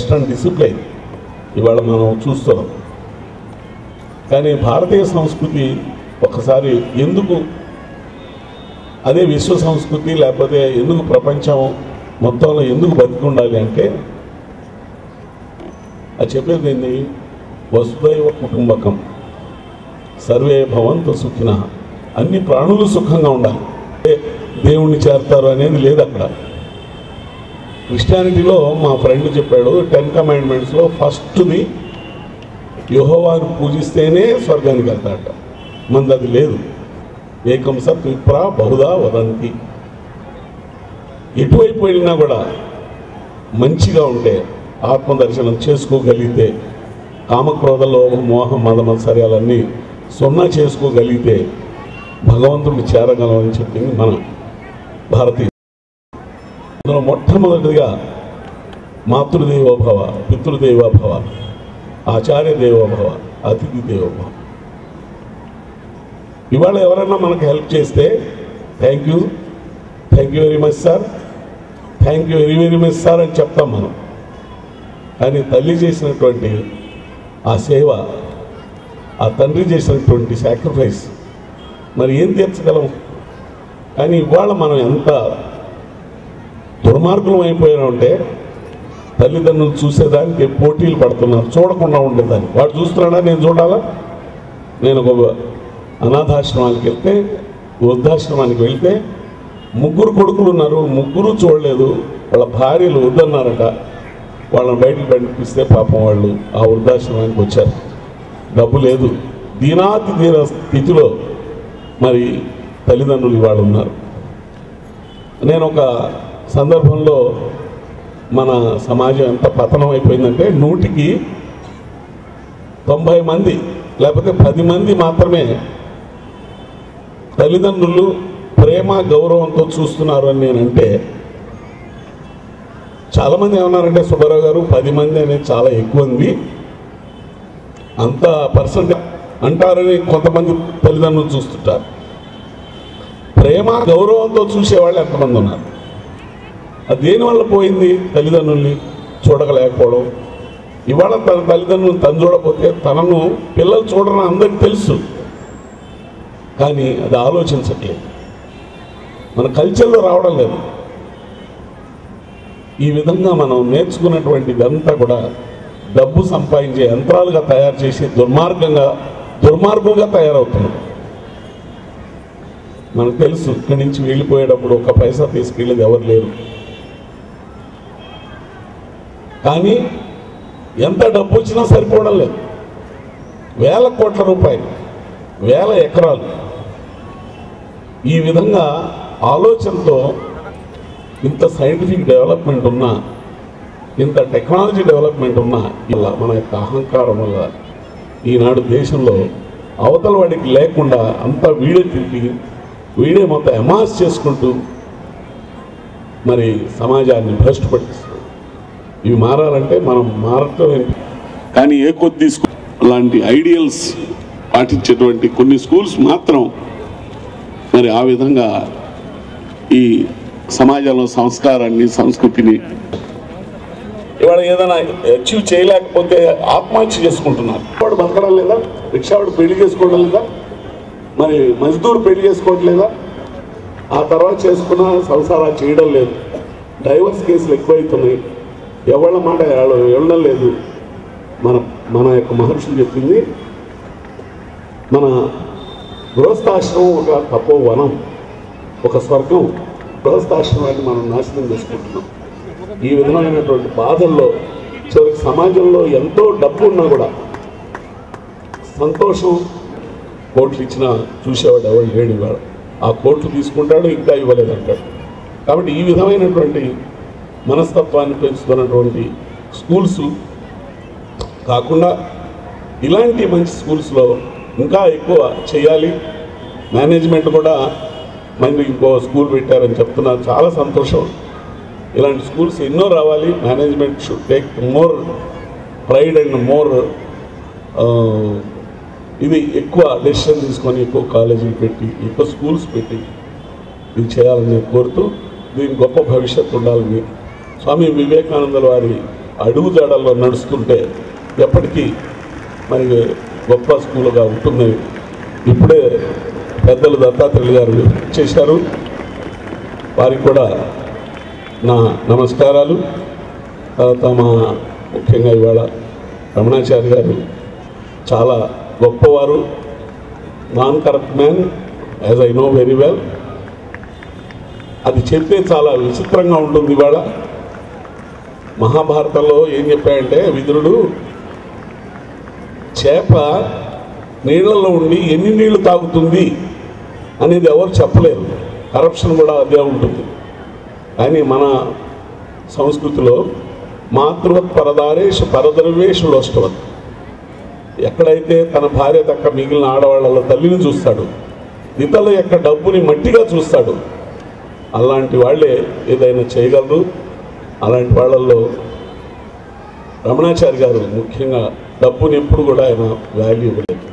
Western discipline ఇవాళ మనం చూస్తున్నాం. కానీ భారతీయ సంస్కృతి ఒకసారి ఎందుకు అదే విశ్వ సంస్కృతి లేకపోతే ఎందుకు ప్రపంచం మొత్తంలో ఎందుకు బతికి ఉండాలి అంటే అది చెప్పేది ఏంది, వసుదైవ కుటుంబకం సర్వే భవంతు సుఖినః. అన్ని ప్రాణులు సుఖంగా ఉండాలి, దేవుణ్ణి చేరతారు అనేది లేదు అక్కడ. క్రిస్టియానిటీలో మా ఫ్రెండ్ చెప్పాడు 10 కమాండ్మెంట్స్లో ఫస్ట్ది యెహోవాను పూజిస్తేనే స్వర్గానికి వెళ్తాడట. మనది అది లేదు. ఏకం సత్ విప్రా బహుదా వదంతి. ఎటువైపు వెళ్ళినా కూడా మంచిగా ఉంటే, ఆత్మదర్శనం చేసుకోగలిగితే, కామక్రోధ లోభ మోహ మద మత్సర్యాలన్నీ సున్నా చేసుకోగలిగితే భగవంతుడికి చేరగలమని చెప్పింది మన భారతీయ. అందులో మొట్టమొదటిగా మాతృదేవోభవ, పితృదేవోభవ, ఆచార్య దేవోభవ, అతిథి దేవోభవ. ఇవాళ ఎవరైనా మనకు హెల్ప్ చేస్తే thank you very much sir, thank you very much sir అని చెప్తాం మనం. కానీ తల్లి చేసినటువంటి ఆ సేవ, ఆ తండ్రి చేసినటువంటి సాక్రిఫైస్ మరి ఏం తీర్చగలం? కానీ ఇవాళ మనం ఎంత దుర్మార్గులం అయిపోయామంటే తల్లిదండ్రులు చూసేదానికి పోటీలు పడుతున్నారు, చూడకుండా ఉండేదాన్ని. వాడు చూస్తున్నాడా, నేను చూడాలా? నేను ఒక అనాథాశ్రమానికి వెళ్తే, వృద్ధాశ్రమానికి వెళ్తే 3 కొడుకులు ఉన్నారు, 3 చూడలేదు. వాళ్ళ భార్యలు వద్దన్నారట. వాళ్ళని బయటకు పంపిస్తే పాపం వాళ్ళు ఆ వృద్ధాశ్రమానికి వచ్చారు. డబ్బు లేదు, దీనాతి దీన స్థితిలో మరి తల్లిదండ్రులు ఇవాళ ఉన్నారు. నేను ఒక సందర్భంలో మన సమాజం ఎంత పతనం అయిపోయిందంటే 100కి 90 మంది లేకపోతే 10 మంది మాత్రమే తల్లిదండ్రులు ప్రేమ గౌరవంతో చూస్తున్నారు అని నేనంటే, చాలామంది ఏమన్నారంటే సుబ్బారావు గారు 10 మంది అనేది చాలా ఎక్కువ ఉంది, అంత పర్సెంట్ అంటారని కొంతమంది తల్లిదండ్రులు చూస్తుంటారు. ప్రేమ గౌరవంతో చూసేవాళ్ళు ఎంతమంది ఉన్నారు? అది దేనివల్ల పోయింది? తల్లిదండ్రుల్ని చూడగలేకపోవడం. ఇవాళ తన తల్లిదండ్రులు తను చూడకపోతే తనను పిల్లలు చూడరని అందరికీ తెలుసు, కానీ అది ఆలోచించట్లేదు, మన కల్చర్లో రావడం లేదు. ఈ విధంగా మనం నేర్చుకున్నటువంటి ఇదంతా కూడా డబ్బు సంపాదించే యంత్రాలుగా తయారు చేసి దుర్మార్గంగా తయారవుతుంది. మనకు తెలుసు, ఇక్కడి నుంచి వెళ్ళిపోయేటప్పుడు 1 పైసా తీసుకెళ్ళేది ఎవరు లేరు. కానీ ఎంత డబ్బు వచ్చినా సరిపోవడం లేదు. 1000 కోట్ల రూపాయలు, 1000 ఎకరాలు. ఈ విధంగా ఆలోచనతో ఇంత సైంటిఫిక్ డెవలప్మెంట్ ఉన్నా, ఇంత టెక్నాలజీ డెవలప్మెంట్ ఉన్నా, ఇలా మన యొక్క అహంకారం వల్ల ఈనాడు దేశంలో అవతల వాడికి లేకుండా అంతా వీడే తిరిగి వీడే మొత్తం అమాస్ చేసుకుంటూ మరి సమాజాన్ని భ్రష్టు పట్టిస్తుంది. ఇవి మారాలంటే మనం మారటం ఏంటి? కానీ ఏ కొద్ది లాంటి ఐడియల్స్ పాటించేటువంటి కొన్ని స్కూల్స్ మాత్రం మరి ఆ విధంగా ఈ సమాజంలో సంస్కారాన్ని, సంస్కృతిని ఇవాళ ఏదైనా అచీవ్ చేయలేకపోతే ఆత్మహత్య చేసుకుంటున్నారు. వాడు బతకడం లేదా? రిక్షావాడు పెళ్లి చేసుకోవడం లేదా? మరి మజ్దూర్ పెళ్లి చేసుకోవట్లేదా? ఆ తర్వాత చేసుకున్న సంసారాలు చేయడం లేదు. డైవర్స్ కేసులు ఎక్కువైతున్నాయి. ఎవళ్ళ మాట వెళ్ళడం లేదు. మన యొక్క మహర్షులు చెప్పింది, మన గృహస్థాశ్రమం ఒక తపోవనం, ఒక స్వర్గం. గృహస్థాశ్రమాన్ని మనం నాశనం చేసుకుంటున్నాం. ఈ విధమైనటువంటి బాధల్లో చివరికి సమాజంలో ఎంతో డబ్బు ఉన్నా కూడా సంతోషం, కోట్లు ఇచ్చినా చూసేవాడు ఎవరు లేడు. ఇవాళ ఆ కోట్లు తీసుకుంటాడు, ఇంకా ఇవ్వలేదంటాడు. కాబట్టి ఈ విధమైనటువంటి మనస్తత్వాన్ని పెంచుతున్నటువంటి స్కూల్స్ కాకుండా ఇలాంటి మంచి స్కూల్స్లో ఇంకా ఎక్కువ చేయాలి. మేనేజ్మెంట్ కూడా మళ్ళీ ఇంకో స్కూల్ పెట్టారని చెప్తున్నారు, చాలా సంతోషం. ఇలాంటి స్కూల్స్ ఎన్నో రావాలి. Management should take more pride and more ఇది ఎక్కువ డెసిషన్ తీసుకొని ఎక్కువ కాలేజీలు పెట్టి ఎక్కువ స్కూల్స్ పెట్టి ఇది చేయాలని కోరుతూ దీనికి గొప్ప భవిష్యత్తు ఉండాలని స్వామి వివేకానంద వారి అడుగుజాడల్లో నడుస్తుంటే ఎప్పటికీ మరి గొప్ప స్కూల్గా ఉంటుంది. ఇప్పుడే పెద్దలు దత్తాత్రేయులు గారు చేశారు, వారికి కూడా నా నమస్కారాలు. తర్వాత మా ముఖ్యంగా ఇవాళ రమణాచారి గారు చాలా గొప్పవారు, non corrupt man as I know very well. అది చెప్తే చాలా విచిత్రంగా ఉంటుంది. ఇవాళ మహాభారతంలో ఏం చెప్పాయంటే విదురుడు చేప నీళ్లలో ఉండి ఎన్ని నీళ్లు తాగుతుంది అనేది ఎవరు చెప్పలేరు. కరప్షన్ కూడా అదే ఉంటుంది. కానీ మన సంస్కృతిలో మాతృవత్ పరదారేషు పరద్రవ్యేషు లోష్టవత్, ఎక్కడైతే తన భార్య తక్క మిగిలిన ఆడవాళ్ళ తల్లిని చూస్తాడు, ఇతరుల యొక్క డబ్బుని మట్టిగా చూస్తాడు, అలాంటి వాళ్ళే ఏదైనా చేయగలరు. అలాంటి వాళ్ళల్లో రమణాచారి గారు ముఖ్యంగా డబ్బుని ఎప్పుడు కూడా ఆయన వాల్యూ ఇవ్వలేదు.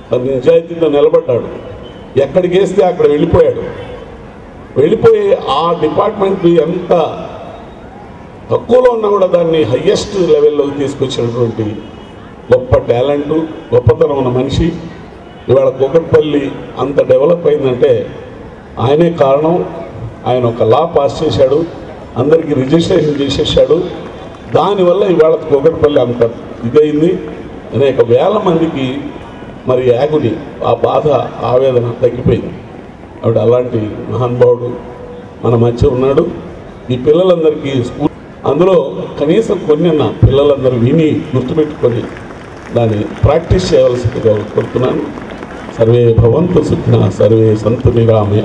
తన నిజాయితీగా నిలబడ్డాడు, ఎక్కడికి వేస్తే అక్కడ వెళ్ళిపోయాడు. వెళ్ళిపోయి ఆ డిపార్ట్మెంట్ ఎంత తక్కువలో ఉన్నా కూడా దాన్ని హయ్యెస్ట్ లెవెల్లోకి తీసుకొచ్చినటువంటి గొప్ప టాలెంటు, గొప్పతనం ఉన్న మనిషి. ఇవాళ కూకట్పల్లి అంత డెవలప్ అయిందంటే ఆయనే కారణం. ఆయన ఒక లా పాస్ చేశాడు, అందరికీ రిజిస్ట్రేషన్ చేసేసాడు. దానివల్ల ఇవాళ కూకట్పల్లి అంత ఇదైంది. అనేక వేల మందికి మరి యాగుని ఆ బాధ ఆవేదన తగ్గిపోయింది. ఆవిడ అలాంటి మహానుభావుడు మన మధ్య ఉన్నాడు. ఈ పిల్లలందరికీ స్కూల్ అందులో కనీసం కొన్ని పిల్లలందరూ విని గుర్తుపెట్టుకొని దాన్ని ప్రాక్టీస్ చేయవలసిందిగా కోరుతున్నాను. సర్వే భవంతు సుఖినః, సర్వే సంతు నిరామయ,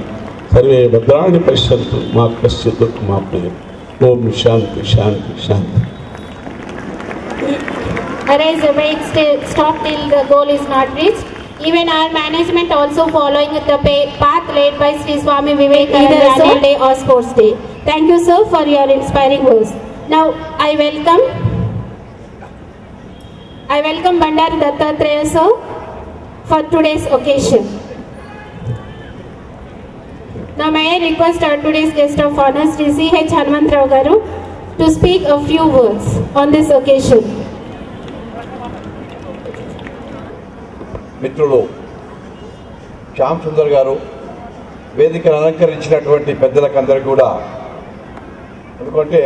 సర్వే భద్రాణి పశ్యంతు మా కశ్చిత్ దుఃఖమాప్నుయాత్. ఓం శాంతి శాంతి శాంతి. Arise, await, stop till the goal is not reached. Even our management also following the path laid by Sri Swami Vivekananda Annual Day or Sports Day. Thank you, sir, for your inspiring words. Now I welcome Bandari Dattatreya sir for today's occasion. Now may I request our today's guest of honor, Sri C.H. Hanumantrao Garu, to speak a few words on this occasion. మిత్రులు శ్యామ్ సుందర్ గారు, వేదికను అలంకరించినటువంటి పెద్దలకందరికీ కూడా, ఎందుకంటే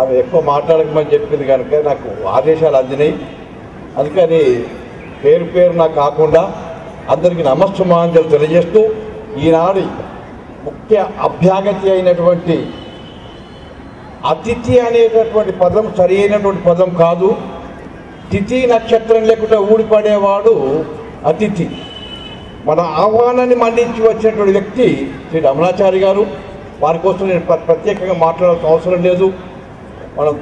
ఆమె ఎక్కువ మాట్లాడకమని చెప్పింది కనుక నాకు ఆదేశాలు అందినాయి. అందుకని పేరు నాకు కాకుండా అందరికీ నమస్సుమాంజలు తెలియజేస్తూ, ఈనాడు ముఖ్య అభ్యాగతి అయినటువంటి అతిథి అనేటటువంటి పదం సరి అయినటువంటి పదం కాదు. తిథి నక్షత్రం లేకుండా ఊడిపడేవాడు అతిథి. మన ఆహ్వానాన్ని మన్నించి వచ్చినటువంటి వ్యక్తి శ్రీ రమణాచారి గారు. వారి కోసం నేను ప్రత్యేకంగా మాట్లాడాల్సిన అవసరం లేదు. మనం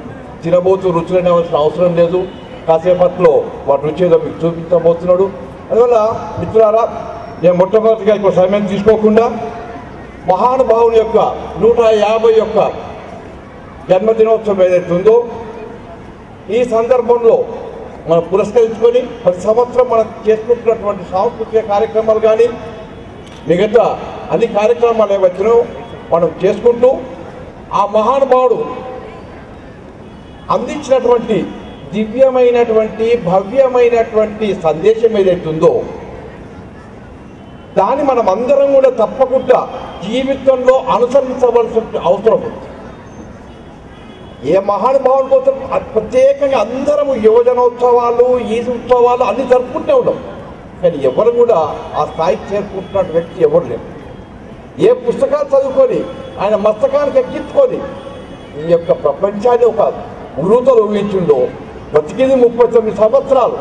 తినబోతూ రుచులు అనేవలసిన అవసరం లేదు. కాసేపట్లో వాటి రుచి ఏదో మీకు చూపించబోతున్నాడు. అందువల్ల మిత్రులారా, నేను మొట్టమొదటిగా ఇప్పుడు సమయం తీసుకోకుండా మహానుభావుని యొక్క 150 జన్మదినోత్సవం ఏదైతే ఉందో ఈ సందర్భంలో మనం పురస్కరించుకొని ప్రతి సంవత్సరం మనం చేసుకుంటున్నటువంటి సాంస్కృతిక కార్యక్రమాలు కానీ మిగతా అన్ని కార్యక్రమాలు ఏవైతే మనం చేసుకుంటూ ఆ మహానుభావుడు అందించినటువంటి దివ్యమైనటువంటి భవ్యమైనటువంటి సందేశం ఏదైతే ఉందో దాన్ని మనం అందరం కూడా తప్పకుండా జీవితంలో అనుసరించవలసిన అవసరం ఉంది. ఏ మహానుభావుల కోసం ప్రత్యేకంగా అందరము యువజనోత్సవాలు, ఈ ఉత్సవాలు అన్ని జరుపుకుంటూ ఉన్నాం. కానీ ఎవరు కూడా ఆ స్థాయికి చేరుకుంటున్న వ్యక్తి ఎవరు లేరు. ఏ పుస్తకాలు చదువుకొని ఆయన మస్తకానికి ఎక్కించుకొని ఈ యొక్క ప్రపంచాన్ని ఒక ఉరుతలు ఊహించిండో, బతికింది 39 సంవత్సరాలు.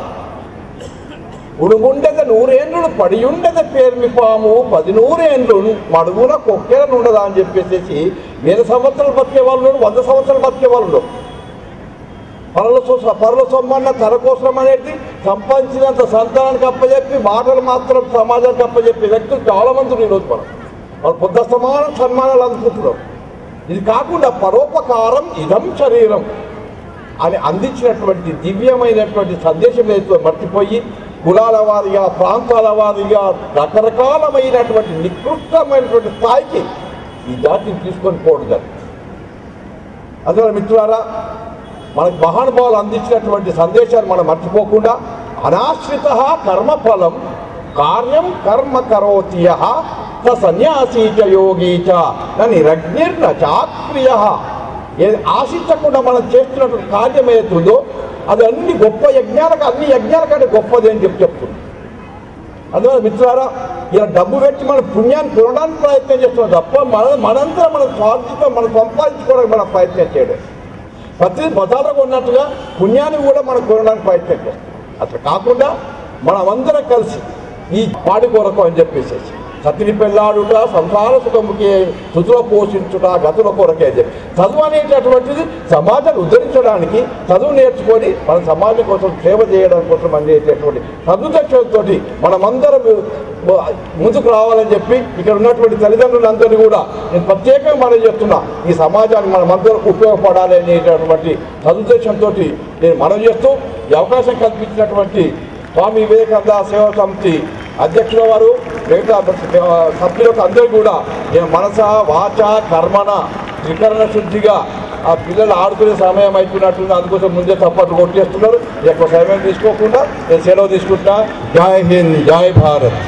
ఉడుగుండెద 100 ఏండ్లు పడి ఉండేది పేర్మి పాము 10 ఏండ్లు మడుగున కొక్కేరను ఉండదా అని చెప్పేసి 1000 సంవత్సరాలు బతికే వాళ్ళు, 100 సంవత్సరాలు బతికే వాళ్ళు. పరుల సొమ్మన్న తన కోసం అనేది సంపాదించినంత సంతానానికి అప్పచెప్పి మాటలు మాత్రం సమాజానికి అప్పచెప్పే వ్యక్తులు చాలా మంది ఈరోజు వాళ్ళు పొద్దు సన్మానాలు అందుకుంటున్నారు. ఇది కాకుండా పరోపకారం ఇదం శరీరం అని అందించినటువంటి దివ్యమైనటువంటి సందేశం ఏదో మర్చిపోయి కులాల వారిగా, ప్రాంతాల వారిగా రకరకాలమైనటువంటి నికృష్టమైనటువంటి స్థాయికి ఈ జాతిని తీసుకొని పోవడం జరిగింది. అందువల్ల మిత్రులారా, మనకు మహానుభావులు అందించినటువంటి సందేశాలు మనం మర్చిపోకుండా అనాశ్రిత కర్మఫలం కార్యం కర్మ కరోతి యః స సన్యాసీ చ యోగీ చ న నిరగ్నిర్న చాక్రియ. ఆశించకుండా మనం చేస్తున్నటువంటి కార్యం ఏతుందో అది అన్ని గొప్ప యజ్ఞాలకు అన్ని యజ్ఞాల కంటే గొప్పది అని చెప్తుంది. అందువల్ల మిత్రులారా, ఇలా డబ్బు పెట్టి మన పుణ్యాన్ని కొనడానికి ప్రయత్నం చేస్తున్నాం తప్ప మనంతా మన స్వార్థితం మనం సంపాదించుకోవడానికి మనం ప్రయత్నం చేయడం. ప్రతి బజార్లో ఉన్నట్టుగా పుణ్యాన్ని కూడా మనం కొనడానికి ప్రయత్నం చేస్తాం. అట్లా కాకుండా మనమందరం కలిసి ఈ పాడి కొరకు అని చెప్పేసి సతిని పెళ్ళాడుట సంసార సుఖముకి శుతుల పోషించుట గతుల కొరకే చెప్పి చదువు అనేటటువంటిది సమాజాన్ని ఉద్ధరించడానికి, చదువు నేర్చుకొని మన సమాజం కోసం సేవ చేయడం కోసం అనేటటువంటి సదుద్దేశంతో మనమందరం ముందుకు రావాలని చెప్పి ఇక్కడ ఉన్నటువంటి తల్లిదండ్రులందరినీ కూడా నేను ప్రత్యేకంగా మనం చెప్తున్నా, ఈ సమాజానికి మనమందరం ఉపయోగపడాలి అనేటటువంటి సదుద్దేశంతో నేను మనం చేస్తూ ఈ అవకాశం కల్పించినటువంటి స్వామి వివేకానంద సేవా సమితి అధ్యక్షుల వారు మిగతా సభ్యులకు అందరూ కూడా నేను మనస వాచ కర్మన త్రికరణ శుద్ధిగా ఆ పిల్లలు ఆడుకునే సమయం అయిపోయినట్టుంది, అందుకోసం ముందే చప్పట్లు కొట్టేస్తున్నారు. ఎక్కువ సమయం తీసుకోకుండా నేను సెలవు తీసుకుంటున్నా. జై హింద్, జై భారత్.